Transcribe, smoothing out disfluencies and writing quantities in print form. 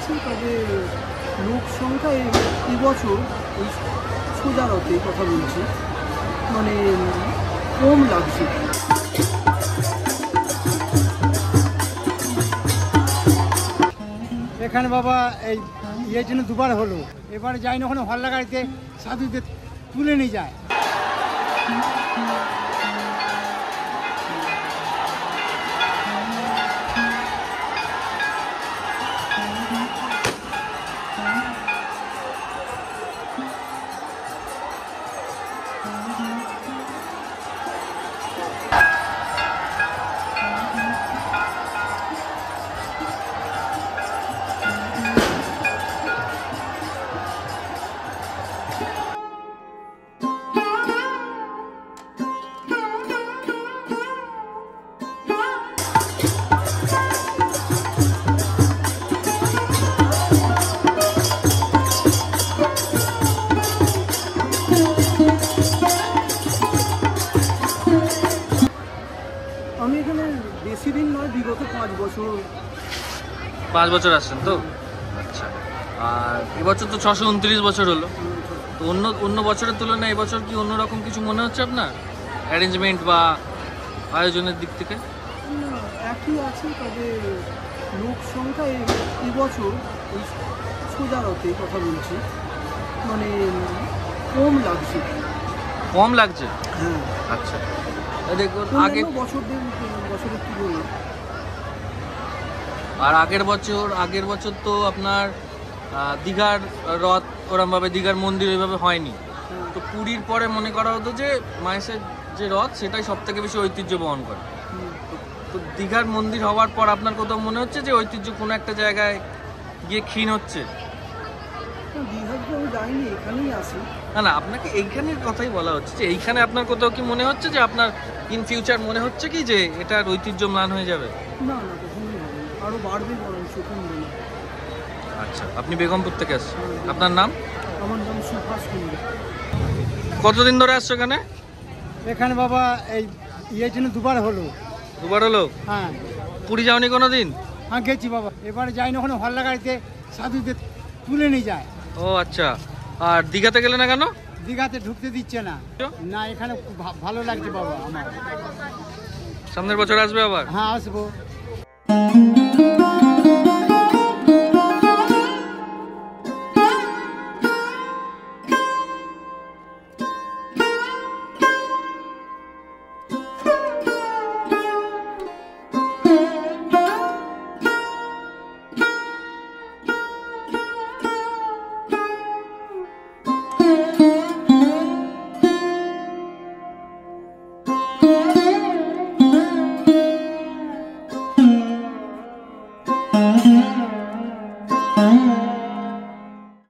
আছে, তবে লোক সংখ্যা এবছর ওই সোজা রথে কথা বলছি, মানে কম লাগছে। এখানে বাবা এই ইয়ের জন্য দুবার হলো, এবারে যাই না ওখানে হল্লা গাড়িতে সাধুদের তুলে নিয়ে যায়। আমি এখানে বেশি দিন নয়, বিগত 5 বছর। 5 বছর আসছেন তো? আচ্ছা। আর এবছর তো 629 বছর হলো, তো অন্য বছরের তুলনায় এবছর কি অন্যরকম কিছু মনে হচ্ছে আপনার অ্যারেঞ্জমেন্ট বা আয়োজনের দিক থেকে? না, একই আছে, তবে লোক সংখ্যা এবছর ওই সোজা রথে কথা বলছি, মানে কম লাগছে। কম লাগছে? হ্যাঁ। আচ্ছা, দেখুন আগে বছরের তুলনায়। আর আগের বছর তো আপনার দীঘার রথ ওরমভাবে, দীঘার মন্দির ওইভাবে হয়নি, তো পুরীর পরে মনে করা হতো যে মাহেশের যে রথ সেটাই সব থেকে বেশি ঐতিহ্য বহন করে। তো দীঘার মন্দির হওয়ার পর আপনার কোথাও মনে হচ্ছে যে ঐতিহ্য কোনো একটা জায়গায় গিয়ে ক্ষীণ হচ্ছে? দীঘাতে আমি যাইনি, এখানেই আসি। না, আপনাকে এইখানের কথাই বলা হচ্ছে যে এইখানে আপনার কোথাও কি মনে হচ্ছে যে আপনার ইন ফিউচার মনে হচ্ছে কি যে এটার ঐতিহ্য ম্লান হয়ে যাবে? না, কখনোই হবে না, আরো বাড়বে বরঞ্চ, কমবে না। আচ্ছা, আপনি বেগমপুর থেকে আসছেন, আপনার নাম? আমার নাম সুভাষ কুন্ডু। কতদিন ধরে আসছো এখানে? এখানে বাবা এই ইয়ের জন্য দুবার হলো। দুবার হলো? হ্যাঁ। পুরী যাওনি কোনোদিন? হ্যাঁ গেছি বাবা, এবারে যাই না ওখানে হল্লা গাড়িতে সাধুদের তুলে নিয়ে যায়। ও আচ্ছা। আর দীঘাতে গেলে না কেন? দীঘাতে ঢুকতে দিচ্ছে না। না, এখানে খুব ভালো লাগছে বাবা আমার। সামনের বছর আসবে আবার? হ্যাঁ, আসবো।